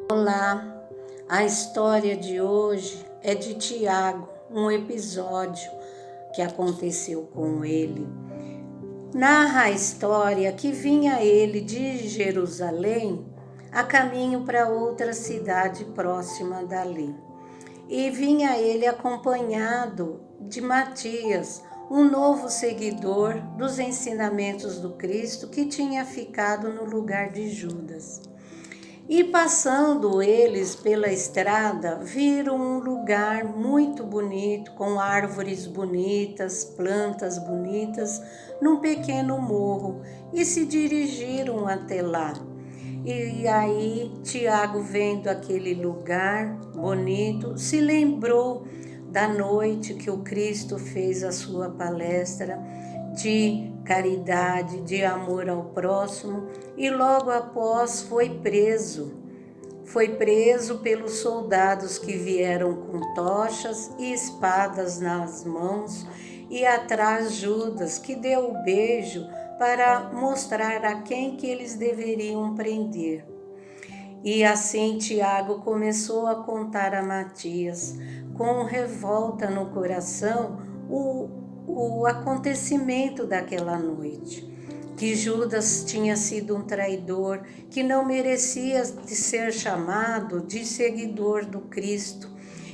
Olá, a história de hoje é de Tiago, um episódio que aconteceu com ele. Narra a história que vinha ele de Jerusalém a caminho para outra cidade próxima dali. E vinha ele acompanhado de Matias, um novo seguidor dos ensinamentos do Cristo que tinha ficado no lugar de Judas. E passando eles pela estrada, viram um lugar muito bonito, com árvores bonitas, plantas bonitas, num pequeno morro, e se dirigiram até lá. E aí Tiago, vendo aquele lugar bonito, se lembrou da noite que o Cristo fez a sua palestra de caridade, de amor ao próximo, e logo após foi preso. Foi preso pelos soldados que vieram com tochas e espadas nas mãos, e atrás Judas, que deu o beijo para mostrar a quem que eles deveriam prender. E assim Tiago começou a contar a Matias, com revolta no coração, o acontecimento daquela noite. Que Judas tinha sido um traidor, que não merecia de ser chamado de seguidor do Cristo,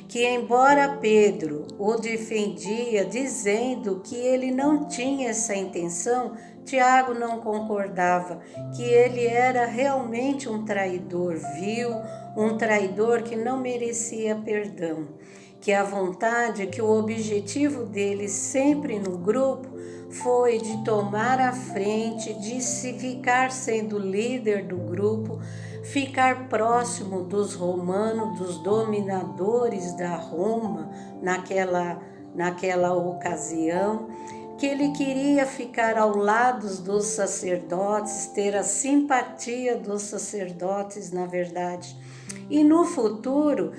que embora Pedro o defendia, dizendo que ele não tinha essa intenção, Tiago não concordava, que ele era realmente um traidor vil, um traidor que não merecia perdão, que a vontade, que o objetivo dele sempre no grupo foi de tomar a frente, de se ficar sendo líder do grupo, ficar próximo dos romanos, dos dominadores da Roma naquela ocasião, que ele queria ficar ao lado dos sacerdotes, ter a simpatia dos sacerdotes, na verdade, e no futuro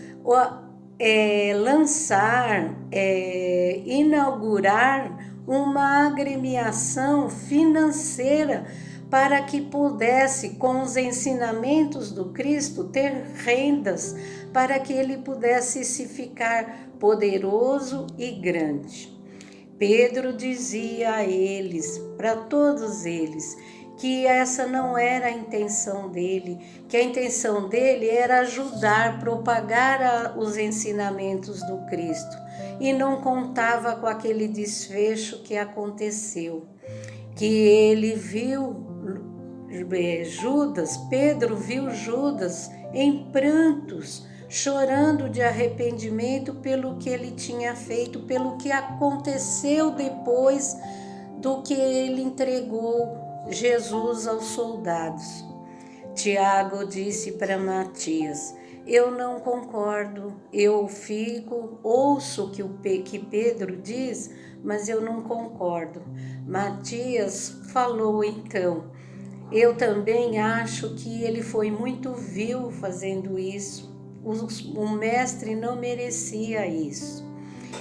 inaugurar uma agremiação financeira para que pudesse, com os ensinamentos do Cristo, ter rendas para que ele pudesse se ficar poderoso e grande. Pedro dizia a eles, para todos eles, que essa não era a intenção dele, que a intenção dele era ajudar, propagar os ensinamentos do Cristo, e não contava com aquele desfecho que aconteceu, que ele viu Pedro viu Judas em prantos, chorando de arrependimento pelo que ele tinha feito, pelo que aconteceu depois do que ele entregou Jesus aos soldados. Tiago disse para Matias: eu não concordo, eu ouço que Pedro diz, mas eu não concordo. Matias falou então: eu também acho que ele foi muito vil fazendo isso. O mestre não merecia isso.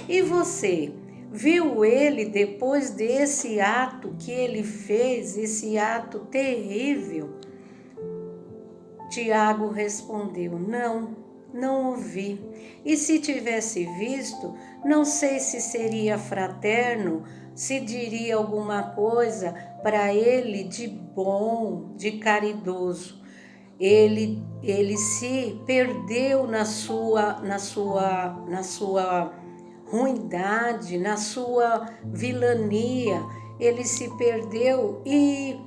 E você, viu ele depois desse ato que ele fez, esse ato terrível? Tiago respondeu: não o vi. E se tivesse visto, não sei se seria fraterno, se diria alguma coisa para ele de bom, de caridoso. Ele se perdeu na sua ruindade, na sua vilania. Ele se perdeu e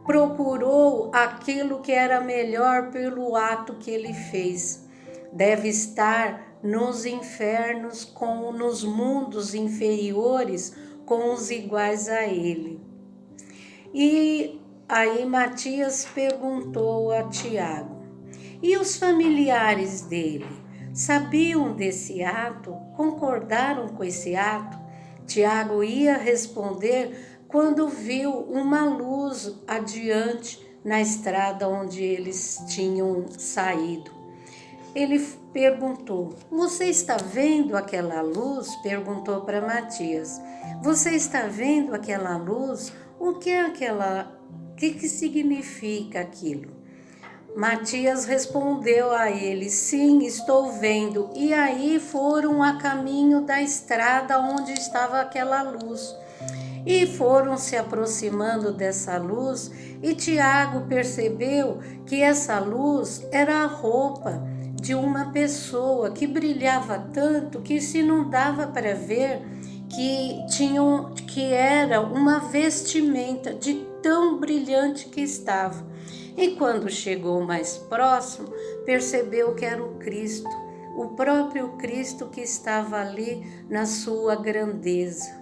procurou aquilo que era melhor pelo ato que ele fez. Deve estar nos infernos, nos mundos inferiores, com os iguais a ele. E aí Matias perguntou a Tiago: e os familiares dele sabiam desse ato? Concordaram com esse ato? Tiago ia responder quando viu uma luz adiante na estrada onde eles tinham saído. Ele perguntou: você está vendo aquela luz? Perguntou para Matias. Você está vendo aquela luz? O que é aquela? O que significa aquilo? Matias respondeu a ele: sim, estou vendo. E aí foram a caminho da estrada onde estava aquela luz. E foram se aproximando dessa luz, e Tiago percebeu que essa luz era a roupa de uma pessoa que brilhava tanto que se não dava para ver que era uma vestimenta de tão brilhante que estava. E quando chegou mais próximo, percebeu que era o Cristo, o próprio Cristo que estava ali na sua grandeza.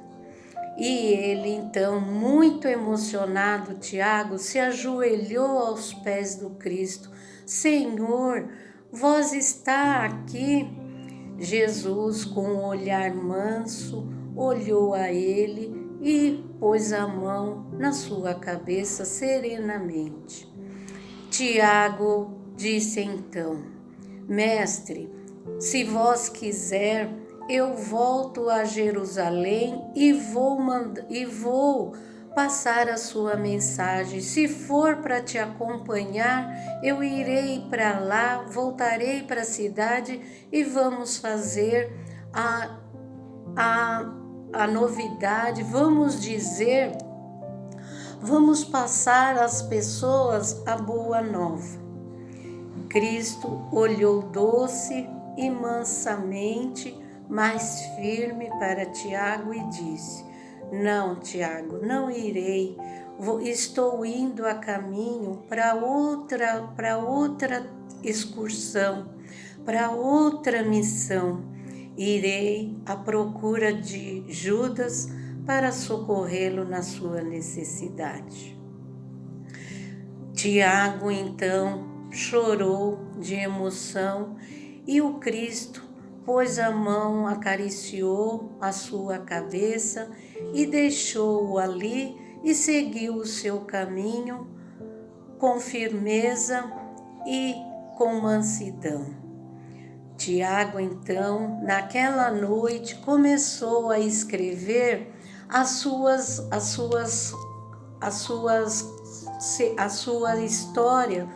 E ele, então, muito emocionado, Tiago, se ajoelhou aos pés do Cristo. Senhor, vós está aqui? Jesus, com um olhar manso, olhou a ele e pôs a mão na sua cabeça serenamente. Tiago disse então: Mestre, se vós quiser, eu volto a Jerusalém e vou passar a sua mensagem. Se for para te acompanhar, eu irei para lá, voltarei para a cidade e vamos fazer a novidade, vamos passar às pessoas a boa nova. Cristo olhou doce e mansamente, mas firme para Tiago e disse: Não, Tiago, não irei. Estou indo a caminho para outra excursão, para outra missão. Irei à procura de Judas para socorrê-lo na sua necessidade. Tiago, então, chorou de emoção e o Cristo pôs a mão, acariciou a sua cabeça e deixou-o ali e seguiu o seu caminho com firmeza e com mansidão. Tiago, então, naquela noite começou a escrever a sua história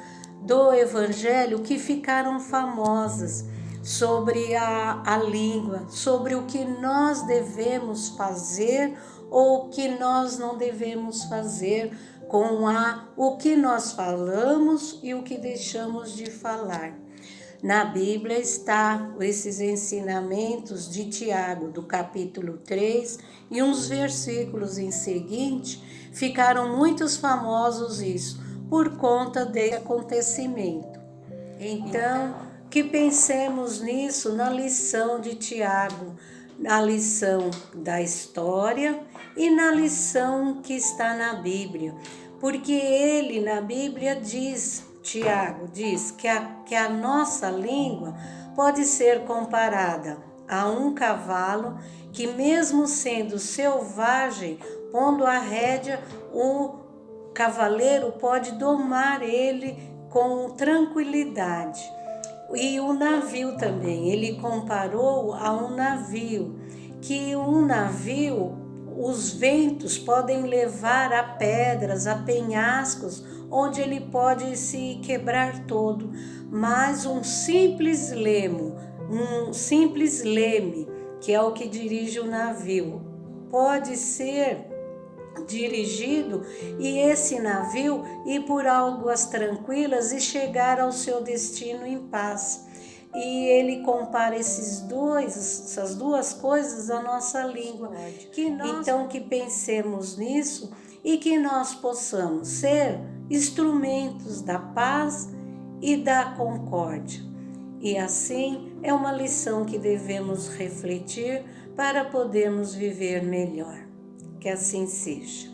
do Evangelho, que ficaram famosas sobre a língua, sobre o que nós devemos fazer ou o que nós não devemos fazer com o que nós falamos e o que deixamos de falar. Na Bíblia está esses ensinamentos de Tiago, do capítulo 3, e uns versículos em seguinte, ficaram muito famosos isso, por conta desse acontecimento. Então, que pensemos nisso na lição de Tiago, na lição da história e na lição que está na Bíblia, porque ele na Bíblia diz, Tiago diz que a nossa língua pode ser comparada a um cavalo que, mesmo sendo selvagem, pondo a rédea, o cavaleiro pode domar ele com tranquilidade. E o navio também, ele comparou a um navio, que um navio, os ventos podem levar a pedras, a penhascos, onde ele pode se quebrar todo, mas um simples leme, que é o que dirige o navio, pode ser dirigido e esse navio ir por águas tranquilas e chegar ao seu destino em paz. E ele compara essas duas coisas à nossa língua. Então que pensemos nisso e que nós possamos ser instrumentos da paz e da concórdia. E assim é uma lição que devemos refletir para podermos viver melhor. Que assim seja.